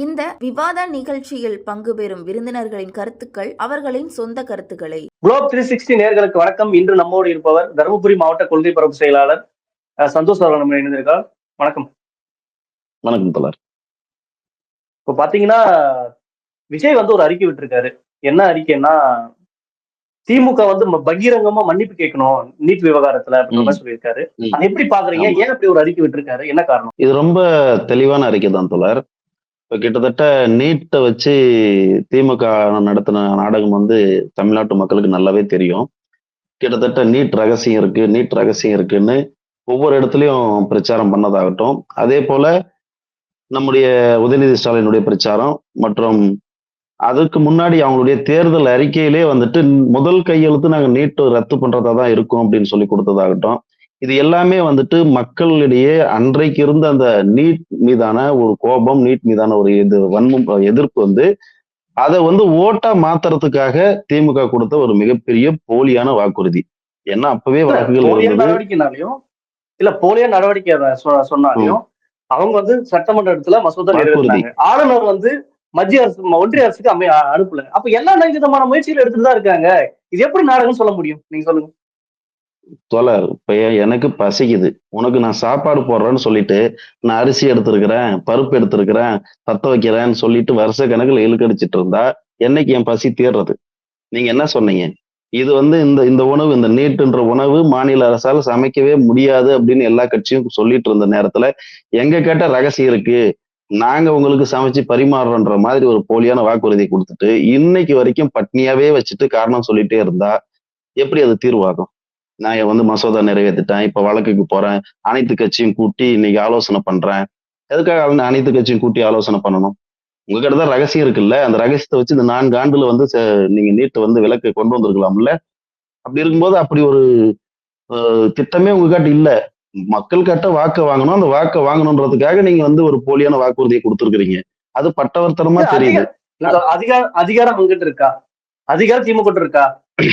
இந்த விவாத நிகழ்ச்சியில் பங்கு பெறும் விருந்தினர்களின் கருத்துக்கள் அவர்களின் சொந்த கருத்துக்களை. குளோப் 360 நேயர்களுக்கு வணக்கம். இன்று நம்மோடு இருப்பவர் தருமபுரி மாவட்ட கொள்கை பரப்பு செயலாளர் சந்தோஷ் அவர்கள் நம்ம இணைந்திருக்கார். வணக்கம். வணக்கம் தோழர். இப்போ பாத்தீங்கன்னா விஜய் ஒரு அறிக்கை விட்டுருக்காரு. என்ன அறிக்கைன்னா, திமுக பகிரங்கமா மன்னிப்பு கேட்கணும் நீட் விவகாரத்துல அப்படின்ற மாதிரி சொல்லியிருக்காரு. அதை எப்படி பாக்குறீங்க? ஏன் அப்படி ஒரு அறிக்கை விட்டுருக்காரு? என்ன காரணம்? இது ரொம்ப தெளிவான அறிக்கை தான் தோழர். இப்ப கிட்டத்தட்ட நீட்டை வச்சு திமுக நடத்தின நாடகம் தமிழ்நாட்டு மக்களுக்கு நல்லாவே தெரியும். கிட்டத்தட்ட நீட் ரகசியம் இருக்குன்னு ஒவ்வொரு இடத்துலயும் பிரச்சாரம் பண்ணதாகட்டும், அதே போல நம்முடைய உதயநிதி ஸ்டாலினுடைய பிரச்சாரம் மற்றும் அதுக்கு முன்னாடி அவங்களுடைய தேர்தல் அறிக்கையிலே முதல் கையெழுத்து நாங்க நீட் ரத்து பண்றதா தான் இருக்கும் அப்படின்னு சொல்லி கொடுத்ததாகட்டும், இது எல்லாமே மக்களிடையே அன்றைக்கு இருந்த அந்த நீட் மீதான ஒரு கோபம், நீட் மீதான ஒரு எதிர்ப்பு அதை ஓட்டா மாத்துறதுக்காக திமுக கொடுத்த ஒரு மிகப்பெரிய போலியான வாக்குறுதி. ஏன்னா அப்பவே வழக்குகள் நடவடிக்கைனாலையும் இல்ல போலியா நடவடிக்கை சொன்னாலையும் அவங்க சட்டமன்ற இடத்துல மசோதா நிறைவேற்றினாங்க. ஆளுநர் மத்திய அரசு ஒன்றிய அரசுக்கு அனுப்பல. அப்ப எல்லா விதமான முயற்சிகள் எடுத்துட்டு தான் இருக்காங்க. இது எப்படி நாடகம் சொல்ல முடியும்? நீங்க சொல்லுங்க. தோழர், இப்ப எனக்கு பசிக்குது, உனக்கு நான் சாப்பாடு போடுறேன்னு சொல்லிட்டு நான் அரிசி எடுத்திருக்கிறேன், பருப்பு எடுத்திருக்கிறேன், பத்த வைக்கிறேன்னு சொல்லிட்டு வருஷ கணக்குல இழுக்கடிச்சிட்டு இருந்தா என்னைக்கு என் பசி தீர்றது? நீங்க என்ன சொன்னீங்க? இது இந்த உணவு, இந்த நீட்டுன்ற உணவு மாநில அரசால் சமைக்கவே முடியாது அப்படின்னு எல்லா கட்சியும் சொல்லிட்டு இருந்த நேரத்துல எங்க கேட்ட ரகசியம் இருக்கு, நாங்க உங்களுக்கு சமைச்சு பரிமாறுறோன்ற மாதிரி ஒரு போலியான வாக்குறுதி கொடுத்துட்டு இன்னைக்கு வரைக்கும் பட்னியாவே வச்சுட்டு காரணம் சொல்லிட்டே இருந்தா எப்படி அது தீர்வாகும்? நான் மசோதா நிறைவேற்றிட்டேன், இப்ப வழக்குக்கு போறேன், அனைத்து கட்சியும் கூட்டி இன்னைக்கு ஆலோசனை பண்றேன். எதுக்காக அனைத்து கட்சியும் கூட்டி ஆலோசனை பண்ணணும்? உங்ககிட்ட தான் ரகசியம் இருக்குல்ல, அந்த ரகசியத்தை வச்சு இந்த 4 ஆண்டுல நீங்க நீட் விலக்கு கொண்டு வந்திருக்கலாம்ல. அப்படி இருக்கும்போது அப்படி ஒரு திட்டமே உங்ககிட்ட இல்ல. மக்கள் கிட்ட வாக்கு வாங்கணும், அந்த வாக்கு வாங்கணுன்றதுக்காக நீங்க ஒரு போலியான வாக்குறுதியை கொடுத்துருக்கீங்க. அது பட்டவர்த்தனமா தெரியுது. அதிகாரம் உங்ககிட்ட இருக்கா? அதிகாரம் திமுக இருக்கா?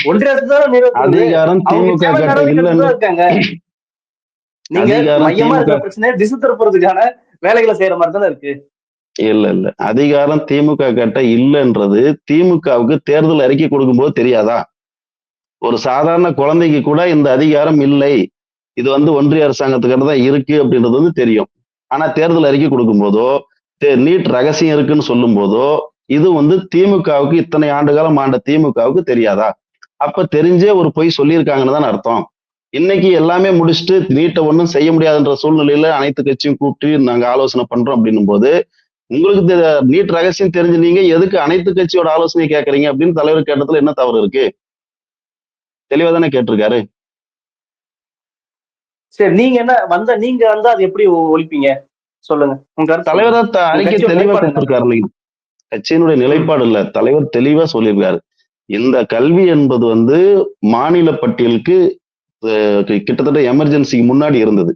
ஒன்றிய அரசு தான் அதிகாரம் திமுக கிட்ட இல்லன்னு இருக்காங்க. நீங்க மையமா இருக்கிற பிரச்சனையை திசை திருப்புறதுக்கான வேலைகளை செய்யற மாதிரி தானே இருக்கு. இல்ல அதிகாரம் திமுக கிட்ட இல்லைன்றது திமுகவுக்கு தேர்தல் அறிக்கை கொடுக்கும்போது தெரியாதா? ஒரு சாதாரண குழந்தைக்கு கூட இந்த அதிகாரம் இல்லை, இது ஒன்றிய அரசாங்கத்துக்கிட்ட தான் இருக்கு அப்படின்றது தெரியும். ஆனா தேர்தல் அறிக்கை கொடுக்கும் போதோ, நீட் ரகசியம் இருக்குன்னு சொல்லும் போதோ இது திமுகவுக்கு இத்தனை ஆண்டு காலம் ஆண்ட திமுகவுக்கு தெரியாதா? அப்ப தெரிஞ்சே ஒரு பொய் சொல்லியிருக்காங்கன்னு தான் அர்த்தம். இன்னைக்கு எல்லாமே முடிச்சுட்டு நீட்டை ஒன்றும் செய்ய முடியாதுன்ற சூழ்நிலையில அனைத்து கட்சியும் கூப்பிட்டு நாங்க ஆலோசனை பண்றோம் அப்படின்னும் போது, உங்களுக்கு நீட் ரகசியம் தெரிஞ்சு நீங்க எதுக்கு அனைத்து கட்சியோட ஆலோசனை கேட்கறீங்க அப்படின்னு தலைவர் கேட்டதுல என்ன தவறு இருக்கு? தெளிவா தானே கேட்டிருக்காரு. சரி, நீங்க என்ன நீங்க அது எப்படி ஒழிப்பீங்க சொல்லுங்க. உங்க தலைவர் அறிக்கை தெளிவா கொடுத்திருக்காரு. கட்சியினுடைய நிலைப்பாடு இல்ல, தலைவர் தெளிவா சொல்லியிருக்காரு. இந்த கல்வி என்பது மாநில பட்டியலுக்கு கிட்டத்தட்ட எமர்ஜென்சிக்கு முன்னாடி இருந்தது.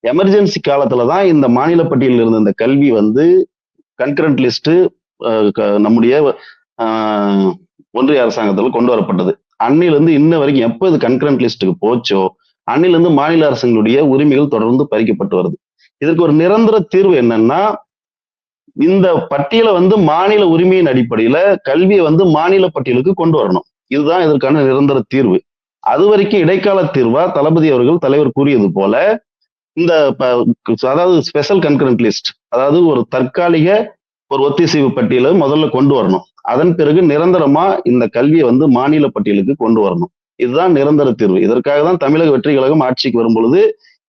எமர்ஜென்சி காலத்துலதான் இந்த மாநில பட்டியலில் இருந்த இந்த கல்வி கன்கரண்ட் லிஸ்ட் நம்முடைய ஒன்றிய அரசாங்கத்தில் கொண்டு வரப்பட்டது. அன்னிலிருந்து இன்ன வரைக்கும் எப்ப இது கன்கரண்ட் லிஸ்டுக்கு போச்சோ அன்னிலிருந்து மாநில அரசுகளுடைய உரிமைகள் தொடர்ந்து பறிக்கப்பட்டு வருது. இதற்கு ஒரு நிரந்தர தீர்வு என்னன்னா, இந்த பட்டியலை மாநில உரிமையின் அடிப்படையில கல்வியை மாநில பட்டியலுக்கு கொண்டு வரணும். இதுதான் இதற்கான நிரந்தர தீர்வு. அது வரைக்கும் இடைக்கால தீர்வா தளபதி அவர்கள் தலைவர் கூறியது போல இந்த அதாவது ஸ்பெஷல் கன்கரண்ட் லிஸ்ட், அதாவது ஒரு தற்காலிக ஒரு ஒத்திசைவு பட்டியலை முதல்ல கொண்டு வரணும். அதன் பிறகு நிரந்தரமா இந்த கல்வியை மாநில பட்டியலுக்கு கொண்டு வரணும். இதுதான் நிரந்தர தீர்வு. இதற்காக தான் தமிழக வெற்றி கழகம் ஆட்சிக்கு வரும் பொழுது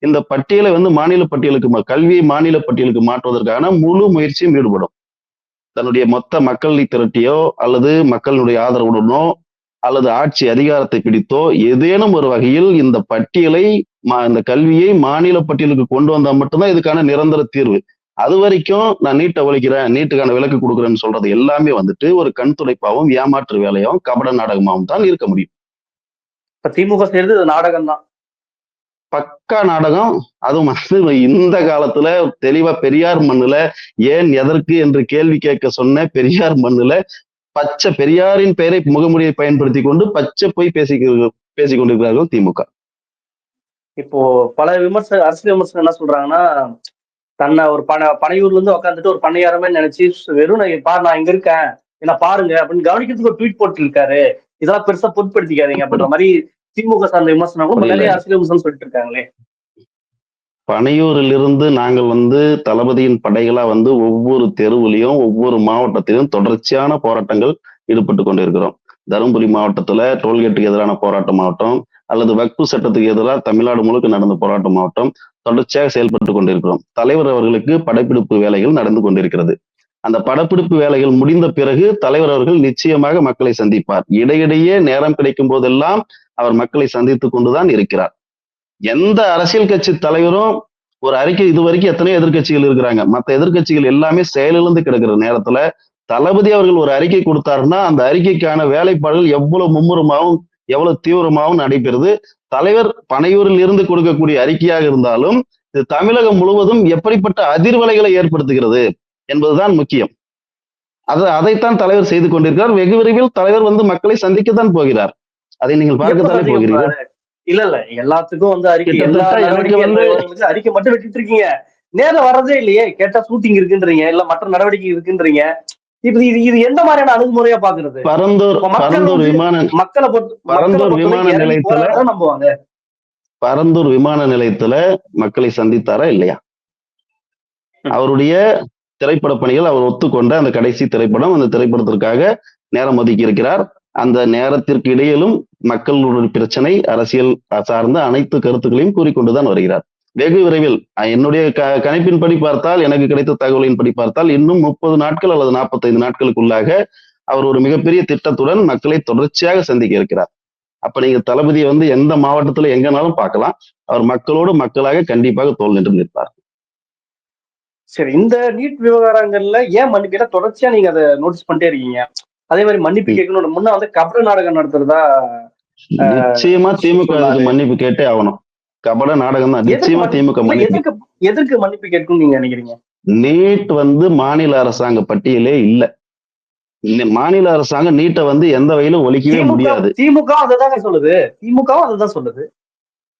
இந்த பட்டியலை மாநில பட்டியலுக்கு, கல்வியை மாநில பட்டியலுக்கு மாற்றுவதற்கான முழு முயற்சியும் ஈடுபடும். தன்னுடைய மொத்த மக்களை திரட்டியோ அல்லது மக்களுடைய ஆதரவுடனோ அல்லது ஆட்சி அதிகாரத்தை பிடித்தோ ஏதேனும் ஒரு வகையில் இந்த பட்டியலை, இந்த கல்வியை மாநில பட்டியலுக்கு கொண்டு வந்தா மட்டும்தான் இதுக்கான நிரந்தர தீர்வு. அது வரைக்கும் நான் நீட்டை ஒழிக்கிறேன், நீட்டுக்கான விலக்கு கொடுக்குறேன்னு சொல்றது எல்லாமே ஒரு கண் துடைப்பாவும் ஏமாற்று வேலையும் கபட நாடகமாகவும் தான் இருக்க முடியும். இப்ப திமுக செய்யறது நாடகம் தான், பக்கா நாடகம். அதுவும் இந்த காலத்துல தெளிவா பெரியார் மண்ணுல ஏன் எதற்கு என்று கேள்வி கேட்க சொன்ன பெரியார் மண்ணுல பச்சை பெரியாரின் பெயரை முகமுடியை பயன்படுத்தி கொண்டு பச்சை போய் பேசிக் கொண்டிருக்கிறார்கள் திமுக. இப்போ பல அரசியல் விமர்சனம் என்ன சொல்றாங்கன்னா, தன்னை ஒரு பனையூர்ல இருந்து உட்காந்துட்டு ஒரு பண்ணையாரமே நினைச்சு வெறும் நான் இங்க இருக்கேன் என்ன பாருங்க அப்படின்னு கவனிக்கிறதுக்கு ஒரு ட்வீட் போட்டு இருக்காரு. இதெல்லாம் பெருசா பொருட்படுத்திக்காதீங்க அப்படின்ற மாதிரி திமுக சார்ந்த விமர்சனங்களும் நிறைய அரசியல் விமர்சனம் சொல்லிட்டு இருக்காங்களே. பனையூரில் இருந்து நாங்கள் தளபதியின் படைகளா ஒவ்வொரு தெருவுலையும் ஒவ்வொரு மாவட்டத்திலும் தொடர்ச்சியான போராட்டங்கள் ஈடுபட்டு கொண்டிருக்கிறோம். தருமபுரி மாவட்டத்துல டோல்கேட்டுக்கு எதிரான போராட்டமாகட்டும், அல்லது வக்பு சட்டத்துக்கு எதிராக தமிழ்நாடு முழுக்க நடந்த போராட்டமாகட்டும் தொடர்ச்சியாக செயல்பட்டு கொண்டிருக்கிறோம். தலைவர் அவர்களுக்கு படப்பிடிப்பு வேலைகள் நடந்து கொண்டிருக்கிறது. அந்த படப்பிடிப்பு வேலைகள் முடிந்த பிறகு தலைவர் அவர்கள் நிச்சயமாக மக்களை சந்திப்பார். இடையிடையே நேரம் கிடைக்கும் போதெல்லாம் அவர் மக்களை சந்தித்துக் கொண்டுதான் இருக்கிறார். எந்த அரசியல் கட்சி தலைவரும் ஒரு அறிக்கை, இதுவரைக்கும் எத்தனையோ எதிர்கட்சிகள் இருக்கிறாங்க, மற்ற எதிர்கட்சிகள் எல்லாமே செயலிழந்து கிடக்கிற நேரத்துல தளபதி அவர்கள் ஒரு அறிக்கை கொடுத்தாருன்னா அந்த அறிக்கைக்கான வேலைப்பாடுகள் எவ்வளவு மும்முரமாகவும் எவ்வளவு தீவிரமாகவும் நடைபெறுது. தலைவர் பனையூரில் இருந்து கொடுக்கக்கூடிய அறிக்கையாக இருந்தாலும் இது தமிழகம் முழுவதும் எப்படிப்பட்ட அதிர்வலைகளை ஏற்படுத்துகிறது என்பதுதான் முக்கியம். அதைத்தான் தலைவர் செய்து கொண்டிருக்கிறார். வெகு விரைவில் தலைவர் மக்களை சந்திக்கத்தான் போகிறார். அதை நீங்கள் பார்க்கத்தானே போகிறீர்கள். இல்ல எல்லாத்துக்கும் அறிக்கை, எல்லா அறிக்கை மட்டும் வெட்டிட்டு இருக்கீங்க. நேரம் வர்றதே இல்லையே. கேட்டா ஷூட்டிங் இருக்குன்றீங்க, இல்ல மற்ற நடவடிக்கை இருக்குன்றீங்க. இப்ப இது எந்த மாதிரியான அணுகுமுறையா பாக்குறது? பரந்தூர் விமான நிலையத்துல மக்களை சந்தித்தாரா இல்லையா? அவருடைய திரைப்பட பணிகள் அவர் ஒத்துக்கொண்ட அந்த கடைசி திரைப்படம், அந்த திரைப்படத்திற்காக நேரம் ஒதுக்கி இருக்கிறார். அந்த நேரத்திற்கு இடையிலும் மக்களுடைய பிரச்சனை, அரசியல் சார்ந்த அனைத்து கருத்துக்களையும் கூறிக்கொண்டுதான் வருகிறார். வெகு விரைவில் என்னுடைய கணிப்பின்படி பார்த்தால், எனக்கு கிடைத்த தகவலின்படி பார்த்தால், இன்னும் 30 நாட்கள் அல்லது 45 நாட்களுக்குள்ளாக அவர் ஒரு மிகப்பெரிய திட்டத்துடன் மக்களை தொடர்ச்சியாக சந்திக்க இருக்கிறார். அப்ப நீங்க தளபதியை எந்த மாவட்டத்துல எங்கனாலும் பார்க்கலாம். அவர் மக்களோடு மக்களாக கண்டிப்பாக தோள் நின்று நிற்பார். சரி, இந்த நீட் விவகாரங்கள்ல ஏன் மன்னிப்பு தொடர்ச்சியா நீங்க அதை நோட்டீஸ் பண்ணிட்டே இருக்கீங்க? அதே மாதிரி மன்னிப்பு கேட்கணும். முன்ன கபட நாடகம் நடத்துறதா நிச்சயமா திமுக மன்னிப்பு கேட்டே ஆகணும். கபட நாடகம் தான் நிச்சயமா திமுக மன்னிப்பு. எதற்கு மன்னிப்பு கேட்கும் நீங்க நினைக்கிறீங்க? நீட் மாநில அரசாங்க பட்டியலே இல்ல. மாநில அரசாங்கம் நீட்டை எந்த வகையிலும் ஒழிக்கவே முடியாது. திமுக அதைதாங்க சொல்லுது. திமுகவும் அதைதான் சொல்லுது.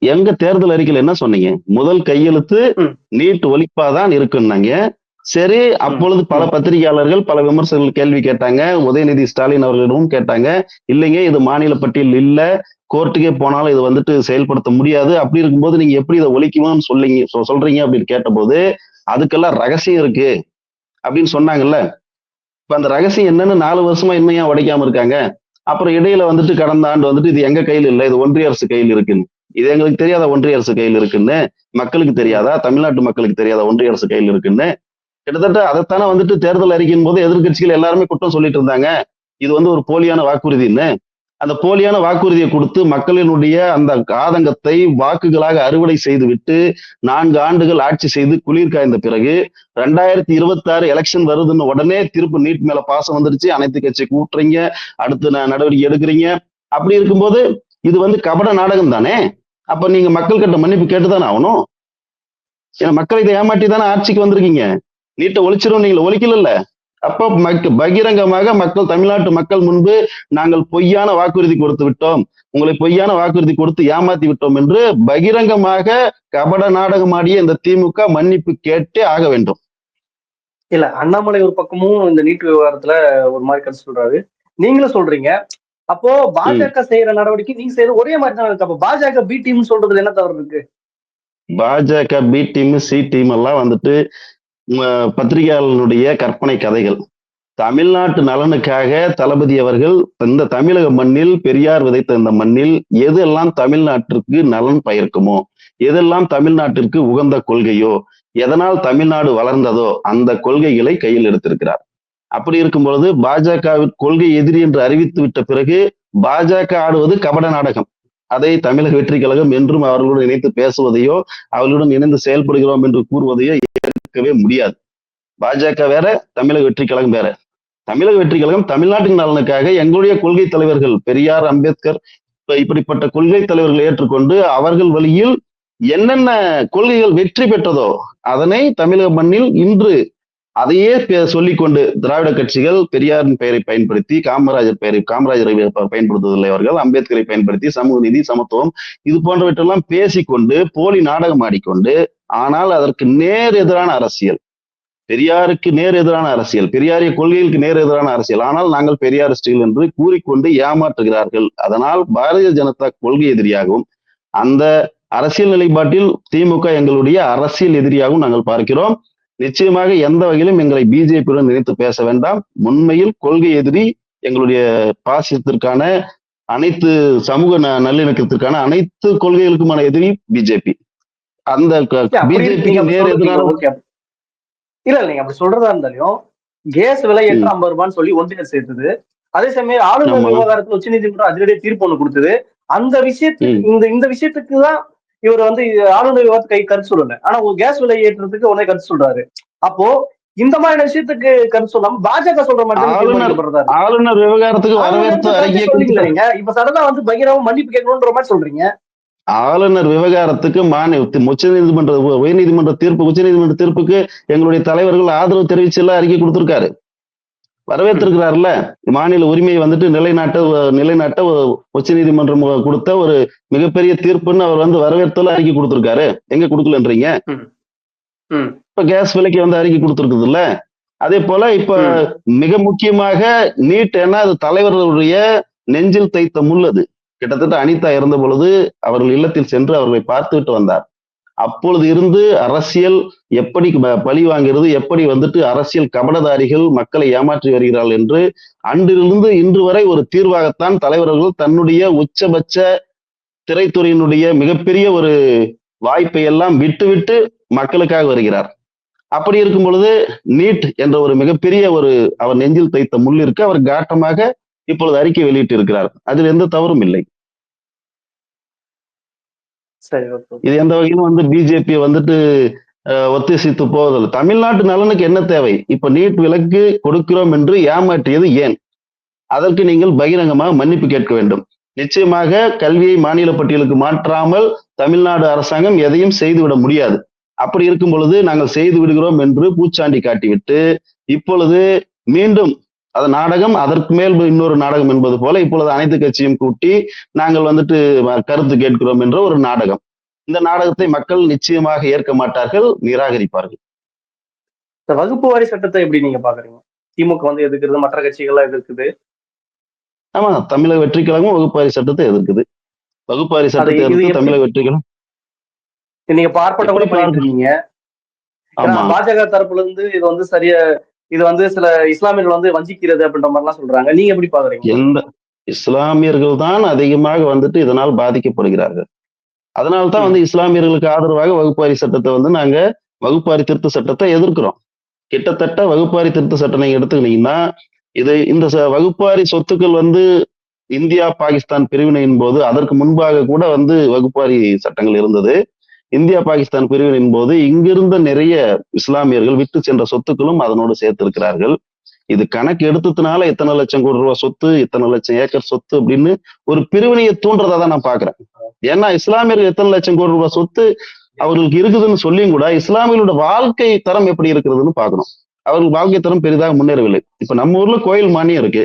எங்க தேர்தல் அறிக்கையில் என்ன சொன்னீங்க? முதல் கையெழுத்து நீட் ஒழிப்பாதான் இருக்குன்னாங்க. சரி, அப்பொழுது பல பத்திரிகையாளர்கள் பல விமர்சகர்கள் கேள்வி கேட்டாங்க. உதயநிதி ஸ்டாலின் அவர்களிடமும் கேட்டாங்க. இல்லைங்க, இது மாநில பட்டியல் இல்ல, கோர்ட்டுக்கே போனாலும் இது செயல்படுத்த முடியாது. அப்படி இருக்கும்போது நீங்க எப்படி இதை ஒழிக்குமோன்னு சொல்றீங்க அப்படின்னு கேட்டபோது அதுக்கெல்லாம் ரகசியம் இருக்கு அப்படின்னு சொன்னாங்கல்ல. இப்ப அந்த ரகசியம் என்னன்னு 4 வருஷமா இன்னும் ஏன் உடைக்காம இருக்காங்க? அப்புறம் இடையில கடந்த ஆண்டு இது எங்க கையில் இல்லை, இது ஒன்றிய அரசு கையில் இருக்குன்னு. இது எங்களுக்கு தெரியாத ஒன்றிய அரசு கையில் இருக்குன்னு? மக்களுக்கு தெரியாதா? தமிழ்நாட்டு மக்களுக்கு தெரியாத ஒன்றிய அரசு கையில் இருக்குன்னு? கிட்டத்தட்ட அதைத்தானே தேர்தல் அறிக்கையின் போது எதிர்கட்சிகள் எல்லாருமே குற்றம் சொல்லிட்டு இருந்தாங்க. இது ஒரு போலியான வாக்குறுதின்னு. அந்த போலியான வாக்குறுதியை கொடுத்து மக்களினுடைய அந்த ஆதங்கத்தை வாக்குகளாக அறுவடை செய்து விட்டு 4 ஆண்டுகள் ஆட்சி செய்து குளிர் காய்ந்த பிறகு 2026 எலெக்ஷன் வருதுன்னு உடனே திரும்ப நீட் மேல பாசம் வந்துருச்சு. அனைத்து கட்சி கூட்டுறீங்க, அடுத்து நடவடிக்கை எடுக்கிறீங்க. அப்படி இருக்கும்போது இது கபட நாடகம் தானே. அப்ப நீங்க மக்கள் கிட்ட மன்னிப்பு கேட்டுதானே ஆகணும். ஏன்னா மக்கள் இதை ஏமாற்றி தானே ஆட்சிக்கு வந்திருக்கீங்க. நீட்டை ஒழிச்சிரும் நீங்க ஒழிக்கல. அப்ப பகிரங்கமாக மக்கள், தமிழ்நாட்டு மக்கள் முன்பு நாங்கள் பொய்யான வாக்குறுதி கொடுத்து விட்டோம், உங்களை பொய்யான வாக்குறுதி கொடுத்து ஏமாத்தி விட்டோம் என்று பகிரங்கமாக கபட நாடகமாடிய இந்த திமுக மன்னிப்பு கேட்டே ஆக வேண்டும். இல்ல, அண்ணாமலை ஒரு பக்கமும் இந்த நீட் விவகாரத்துல ஒரு மாதிரி கருத்து சொல்றாரு, நீங்களும் சொல்றீங்க. அப்போ பாஜக செய்யற நடவடிக்கை நீங்க செய்யற ஒரே மாதிரி தான் இருக்கு. அப்ப பாஜக பி டீம் சொல்றதுல என்ன தவறு இருக்கு? பாஜக பி டீம் சி டீம் எல்லாம் பத்திரிகையாளர்களுடைய கற்பனை கதைகள். தமிழ்நாட்டு நலனுக்காக தளபதி அவர்கள் இந்த தமிழக மண்ணில், பெரியார் விதைத்த இந்த மண்ணில் எதெல்லாம் தமிழ்நாட்டிற்கு நலன் பயக்குமோ, எதெல்லாம் தமிழ்நாட்டிற்கு உகந்த கொள்கையோ, எதனால் தமிழ்நாடு வளர்ந்ததோ அந்த கொள்கைகளை கையில் எடுத்திருக்கிறார். அப்படி இருக்கும் பொழுது பாஜகவின் கொள்கை எதிரி என்று அறிவித்து விட்ட பிறகு பாஜக ஆடுவது கபட நாடகம். அதை தமிழக வெற்றி கழகம் என்றும் அவர்களுடன் இணைத்து பேசுவதையோ அவர்களுடன் இணைந்து செயல்படுகிறோம் என்று கூறுவதையோ ஏற்கவே முடியாது. பாஜக வேற, தமிழக வெற்றி கழகம் வேற. தமிழக வெற்றி கழகம் தமிழ்நாட்டின் நலனுக்காக எங்களுடைய கொள்கை தலைவர்கள் பெரியார், அம்பேத்கர் இப்படிப்பட்ட கொள்கை தலைவர்களை ஏற்றுக்கொண்டு அவர்கள் வழியில் என்னென்ன கொள்கைகள் வெற்றி பெற்றதோ அதனை தமிழக மண்ணில் இன்று அதையே சொல்லிக்கொண்டு திராவிட கட்சிகள் பெரியாரின் பெயரை பயன்படுத்தி, காமராஜரை பயன்படுத்துவதில்லை அவர்கள், அம்பேத்கரை பயன்படுத்தி சமூக நீதி, சமத்துவம் இது போன்றவற்றெல்லாம் பேசிக்கொண்டு போலி நாடகம் ஆடிக்கொண்டு ஆனால் அதற்கு நேர் எதிரான அரசியல், பெரியாருக்கு நேர் எதிரான அரசியல், பெரியாரிய கொள்கைகளுக்கு நேர் எதிரான அரசியல். ஆனால் நாங்கள் பெரியாரிஸ்டுகள் என்று கூறிக்கொண்டு ஏமாற்றுகிறார்கள். அதனால் பாரதிய ஜனதா கொள்கை எதிரியாகவும் அந்த அரசியல் நிலைப்பாட்டில் திமுக எங்களுடைய அரசியல் எதிரியாகவும் நாங்கள் பார்க்கிறோம். நிச்சயமாக எந்த வகையிலும் எங்களை பிஜேபியுடன் நினைத்து பேச வேண்டாம். உண்மையில் கொள்கை எதிரி, எங்களுடைய பாசிசத்திற்கான அனைத்து சமூக நல்லிணக்கத்திற்கான அனைத்து கொள்கைகளுக்குமான எதிரி பிஜேபி. அந்த பிஜேபிக்கு நேர் எதிரான இல்ல நீங்க அப்படி சொல்றதா இருந்தாலும் கேஸ் விலை ஏற்ற 50 ரூபான்னு சொல்லி ஒன்றிய சேர்த்தது. அதே சமயம் ஆளுநர் விவகாரத்தில் உச்ச நீதிமன்றம் அதிரடியே தீர்ப்பு ஒண்ணு கொடுத்தது. அந்த விஷயத்துக்கு இந்த விஷயத்துக்கு தான் இவர் வந்து ஆளுநர் விவாதத்தை கருத்து சொல்லல. ஆனா கேஸ் விலை ஏற்றத்துக்கு உடனே கருத்து சொல்றாரு. அப்போ இந்த மாதிரியான விஷயத்துக்கு கருத்து சொல்லாம பாஜக சொல்ற மாதிரி ஆளுநர் விவகாரத்துக்கு வரவேற்பு சொல்றீங்க. இப்ப சடனா வந்து பகிரவ மன்னிப்பு கேட்கணும்ன்ற மாதிரி சொல்றீங்க. ஆளுநர் விவகாரத்துக்கு உயர்நீதிமன்ற தீர்ப்புக்கு எங்களுடைய தலைவர்கள் ஆதரவு தெரிவிச்சு எல்லாம் அறிக்கை கொடுத்திருக்காரு, வரவேற்றிருக்கிறார்ல. மாநில உரிமையை வந்துட்டு நிலைநாட்ட உச்ச நீதிமன்றம் கொடுத்த ஒரு மிகப்பெரிய தீர்ப்புன்னு அவர் வந்து வரவேற்று அறிக்கை கொடுத்திருக்காரு. எங்க கொடுக்கலன்றீங்க? இப்ப கேஸ் விலைக்கு வந்து அறிக்கை கொடுத்திருக்குது இல்ல. அதே போல இப்ப மிக முக்கியமாக நீட், ஏன்னா அது தலைவர்களுடைய நெஞ்சில் தைத்த முள்ளது. கிட்டத்தட்ட அனிதா இறந்த பொழுது அவர்கள் இல்லத்தில் சென்று அவர்களை பார்த்துவிட்டு வந்தார். அப்பொழுது இருந்து அரசியல் எப்படி பழி வாங்கிறது, எப்படி வந்துட்டு அரசியல் கபடதாரிகள் மக்களை ஏமாற்றி வருகிறார்கள் என்று அன்றிலிருந்து இன்று வரை ஒரு தீர்வாகத்தான் தலைவர்கள் தன்னுடைய உச்சபட்ச திரைத்துறையினுடைய மிகப்பெரிய ஒரு வாய்ப்பை எல்லாம் விட்டுவிட்டு மக்களுக்காக வருகிறார். அப்படி இருக்கும் பொழுது நீட் என்ற ஒரு மிகப்பெரிய அவர் நெஞ்சில் தைத்த முள் இருக்கு. அவர் காட்டமாக இப்பொழுது அறிக்கை வெளியிட்டு இருக்கிறார். அதில் எந்த தவறும் இல்லை. இது எந்த வகையிலும் வந்து பிஜேபி வந்துட்டு ஒத்திசைத்து போவதில்லை. தமிழ்நாட்டு நலனுக்கு என்ன தேவை? இப்ப நீட் விலக்கு கொடுக்கிறோம் என்று ஏமாற்றியது ஏன்? அதற்கு நீங்கள் பகிரங்கமாக மன்னிப்பு கேட்க வேண்டும். நிச்சயமாக கல்வியை மாநில பட்டியலுக்கு மாற்றாமல் தமிழ்நாடு அரசாங்கம் எதையும் செய்துவிட முடியாது. அப்படி இருக்கும் பொழுது நாங்கள் செய்து விடுகிறோம் என்று பூச்சாண்டி காட்டிவிட்டு இப்பொழுது மீண்டும் அது நாடகம், அதற்கு மேல் இன்னொரு நாடகம் என்பது போல இப்பொழுது அனைத்து கட்சியும் கூட்டி நாங்கள் வந்துட்டு கருத்து கேட்கிறோம் என்ற ஒரு நாடகம். இந்த நாடகத்தை மக்கள் நிச்சயமாக ஏற்க மாட்டார்கள், நிராகரிப்பார்கள். இந்த வகுப்பு வாரி சட்டத்தை எப்படி நீங்க பாக்குறீங்க? திமுக வந்து எதிர்க்கிறது, மற்ற கட்சிகள்லாம் எதிர்க்குது. ஆமா, தமிழக வெற்றி கழகம் வகுப்பாரி சட்டத்தை எதிர்க்குது. வகுப்பாரி சட்டத்தை எதிர்த்து தமிழக வெற்றி கழகம் நீங்க பார்ப்பட்ட கூட பண்ணிருக்கீங்க. பாஜக தரப்புல இருந்து இது வந்து சரியா, இது வந்து சில இஸ்லாமியர்கள் வந்து வஞ்சிக்கிறது அப்படின்ற மாதிரி எல்லாம் சொல்றாங்க. நீங்க எப்படி பாக்குறீங்க? எந்த இஸ்லாமியர்கள் தான் அதிகமாக வந்துட்டு இதனால் பாதிக்கப்படுகிறார்கள். அதனால்தான் வந்து இஸ்லாமியர்களுக்கு ஆதரவாக வகுப்பாரி சட்டத்தை வந்து நாங்க வகுப்பாரி திருத்த சட்டத்தை எதிர்க்கிறோம். கிட்டத்தட்ட வகுப்பாரி திருத்த சட்டம் நீங்க எடுத்துக்கிட்டீங்கன்னா இந்த வகுப்பாரி சொத்துக்கள் வந்து இந்தியா பாகிஸ்தான் பிரிவினையின் போது அதற்கு முன்பாக கூட வந்து வகுப்பாரி சட்டங்கள் இருந்தது. இந்தியா பாகிஸ்தான் பிரிவினையின் போது இங்கிருந்த நிறைய இஸ்லாமியர்கள் விட்டு சென்ற சொத்துக்களும் அதனோடு சேர்த்திருக்கிறார்கள். இது கணக்கு எடுத்ததுனால இத்தனை லட்சம் கோடி ரூபாய் சொத்து, இத்தனை லட்சம் ஏக்கர் சொத்து அப்படின்னு ஒரு பிரிவினையை தூண்டுறதா தான் நான் பாக்குறேன். ஏன்னா இஸ்லாமியர்கள் எத்தனை லட்சம் கோடி ரூபாய் சொத்து அவர்களுக்கு இருக்குதுன்னு சொல்லியும் கூட இஸ்லாமியர்களோட வாழ்க்கை தரம் எப்படி இருக்கிறதுன்னு பாக்கணும். அவர்கள் வாழ்க்கை தரம் பெரிதாக முன்னேறவில்லை. இப்ப நம்ம ஊர்ல கோயில் மானியம் இருக்கு,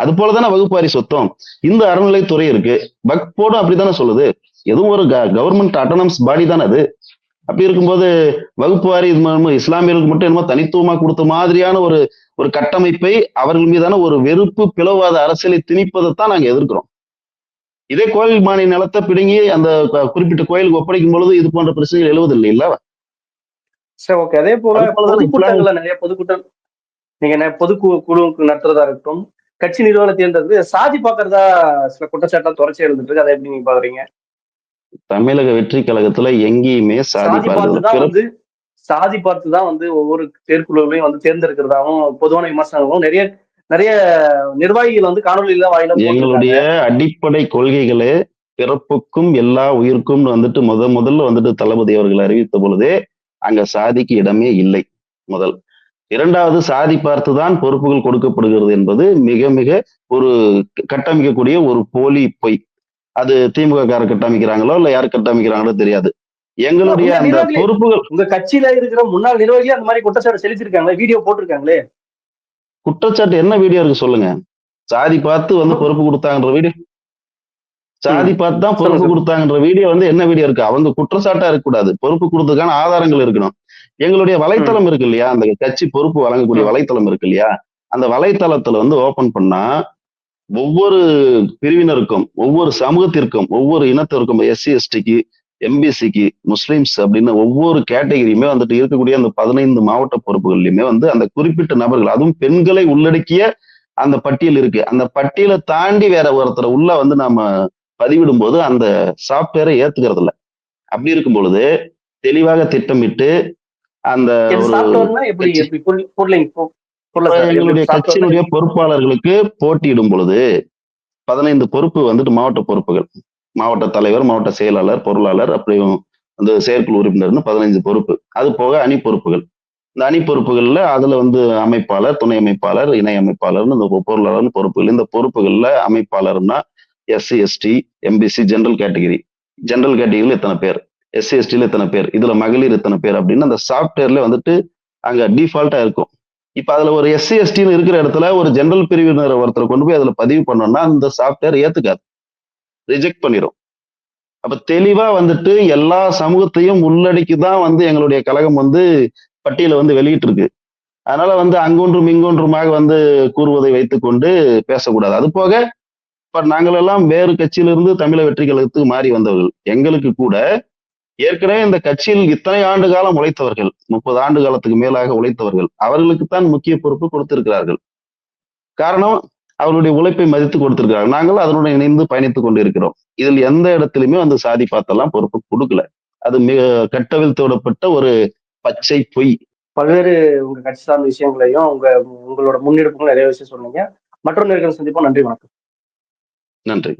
அது போலதானே வகுப்பாரி சொத்தம். இந்த அறநிலைத்துறை இருக்கு, வக்ஃப் போர்டும் அப்படித்தானே சொல்லுது. எதுவும் ஒரு கவர்மெண்ட் அட்டானமஸ் பாடி தானே அது. அப்படி இருக்கும்போது வகுப்புவாரி இஸ்லாமியர்களுக்கு மட்டும் என்னமோ தனித்துவமா கொடுத்த மாதிரியான ஒரு கட்டமைப்பை அவர்கள் மீதான ஒரு வெறுப்பு பிளவாத அரசியலை திணிப்பதைத்தான் நாங்க எதிர்க்கிறோம். இதே கோயில் மானிய நிலத்தை பிடுங்கி அந்த குறிப்பிட்ட கோயிலுக்கு ஒப்படைக்கும் பொழுது இது போன்ற பிரச்சனைகள் எழுவதில்லை இல்ல. சரி, ஓகே. அதே போல பொதுக்கூட்டங்கள்ல நிறைய பொதுக்கூட்டம் நீங்க பொதுக்குழு நடத்துறதா இருக்கட்டும், கட்சி நிறுவன தேர்ந்தெடுத்து சாதி பாக்குறதா சில குற்றச்சாட்டா தொடர்ச்சி இருந்துட்டு இருக்கு. அதை எப்படி நீங்க பாக்குறீங்க? தமிழக வெற்றி கழகத்துல எங்கேயுமே சாதி பார்த்துதான் வந்து ஒவ்வொரு தேர்க்குழுவையும் வந்து தேர்ந்தெடுக்கிறதாவும் பொதுவான விமர்சனங்களும் நிறைய நிறைய நிர்வாகிகள் வந்து காணொலியில வாயில எங்களுடைய அடிப்படை கொள்கைகளே பிறப்புக்கும் எல்லா உயிருக்கும் வந்துட்டு முதல்ல வந்துட்டு தளபதி அவர்கள் அறிவித்த பொழுதே அங்க சாதிக்கு இடமே இல்லை. முதல். இரண்டாவது, சாதி பார்த்துதான் பொறுப்புகள் கொடுக்கப்படுகிறது என்பது மிக மிக ஒரு கட்டமைக்கக்கூடிய ஒரு போலி பொய். அது திமுக கார கட்டமைக்கிறாங்களோ இல்ல யாரு கட்டமைக்கிறாங்களோ தெரியாது. எங்களுடைய அந்த பொறுப்புகள் உங்க கட்சியில இருக்கிற முன்னாள் நிர்வாகிகள் அந்த மாதிரி குற்றச்சாட்டு செலுத்திருக்காங்களே, வீடியோ போட்டிருக்காங்களே. குற்றச்சாட்டு என்ன வீடியோ இருக்கு சொல்லுங்க? சாதி பார்த்து வந்து பொறுப்பு கொடுத்தாங்கன்ற வீடியோ சாதி பார்த்து தான் பொறுப்பு சொல்லுங்க. கொடுத்தாங்கன்ற வீடியோ வந்து என்ன வீடியோ இருக்கு? அவங்க குற்றச்சாட்டா இருக்கக்கூடாது. பொறுப்பு கொடுத்ததுக்கான ஆதாரங்கள் இருக்கணும். எங்களுடைய வலைத்தளம் இருக்கு இல்லையா? அந்த கட்சி பொறுப்பு வழங்கக்கூடிய வலைத்தளம் இருக்கு இல்லையா? அந்த வலைத்தளத்துல வந்து ஓபன் பண்ணா ஒவ்வொரு பிரிவினருக்கும், ஒவ்வொரு சமூகத்திற்கும், ஒவ்வொரு இனத்திற்கும், எஸ்சி, எஸ்டிக்கு, எம்பிசிக்கு, முஸ்லிம்ஸ் அப்படின்னு ஒவ்வொரு கேட்டகரியுமே வந்துட்டு இருக்கக்கூடிய அந்த 15 மாவட்ட பொறுப்புகள்லயுமே வந்து அந்த குறிப்பிட்ட நபர்கள், அதுவும் பெண்களை உள்ளடக்கிய அந்த பட்டியல் இருக்கு. அந்த பட்டியலை தாண்டி வேற ஒருத்தரை உள்ள வந்து நாம பதிவிடும் போது அந்த சாப்ட்வேரை ஏத்துக்கிறது இல்ல. அப்படி இருக்கும் பொழுது தெளிவாக திட்டமிட்டு அந்த இது ஒரு சாஃப்ட்வேர்னா எப்படி கட்சி எப்படி புரியலைங்க புரியல சார். எங்களுடைய எப்படி கட்சியினுடைய சாஃப்ட்வேர்னா பொறுப்பாளர்களுக்கு போட்டியிடும் பொழுது 15 பொறுப்பு வந்துட்டு மாவட்ட பொறுப்புகள். மாவட்ட தலைவர், மாவட்ட செயலாளர், பொருளாளர், அப்படியும் அந்த செயற்குழு உறுப்பினர்னு 15 பொறுப்பு. அது போக அணி பொறுப்புகள். இந்த அணி பொறுப்புகள்ல அதுல வந்து அமைப்பாளர், துணை அமைப்பாளர், இணை அமைப்பாளர்னு இந்த பொருளாளர்னு பொறுப்புகள். இந்த பொறுப்புகள்ல அமைப்பாளர்னா SC, ST, MBC, general category. General கேட்டகரியில இத்தனை பேர், எஸ்சி, எஸ்டில இத்தனை பேர், இதுல மகளிர் இத்தனை பேர் அப்படின்னு அந்த சாஃப்ட்வேர்ல வந்துட்டு அங்க டிஃபால்ட்டா இருக்கும். இப்ப அதுல ஒரு எஸ்சி, எஸ்டின்னு இருக்கிற இடத்துல ஒரு ஜெனரல் பிரிவினர் ஒருத்தரை கொண்டு போய் அதுல பதிவு பண்ணோம்னா அந்த சாஃப்ட்வேர் ஏத்துக்காது, ரிஜெக்ட் பண்ணிடும். அப்ப தெளிவா வந்துட்டு எல்லா சமூகத்தையும் உள்ளடக்கிதான் வந்து எங்களுடைய கழகம் வந்து பட்டியலை வந்து வெளியிட்டு இருக்கு. அதனால வந்து அங்கொன்றும் இங்கொன்றுமாக வந்து கூறுவதை வைத்துக்கொண்டு பேசக்கூடாது. அது போக இப்ப நாங்கள் எல்லாம் வேறு கட்சியிலிருந்து தமிழக வெற்றி கழகத்துக்கு மாறி வந்தவர்கள். எங்களுக்கு கூட ஏற்கனவே இந்த கட்சியில் இத்தனை ஆண்டு காலம் உழைத்தவர்கள், 30 ஆண்டு காலத்துக்கு மேலாக உழைத்தவர்கள், அவர்களுக்குத்தான் முக்கிய பொறுப்பு கொடுத்திருக்கிறார்கள். காரணம் அவருடைய உழைப்பை மதித்து கொடுத்திருக்கிறார்கள். நாங்கள் அதனுடன் இணைந்து பயணித்துக் கொண்டிருக்கிறோம். இதில் எந்த இடத்திலுமே வந்து சாதி பார்த்தெல்லாம் பொறுப்பு கொடுக்கல. அது மிக கட்டவிழ்த்தோடப்பட்ட ஒரு பச்சை பொய். பல்வேறு உங்க கட்சி சார்ந்த விஷயங்களையும் உங்களோட முன்னெடுப்புகளும் நிறைய விஷயம் சொன்னீங்க. மற்றொரு நேர்காணல் சந்திப்போம். நன்றி, வணக்கம். நன்றி.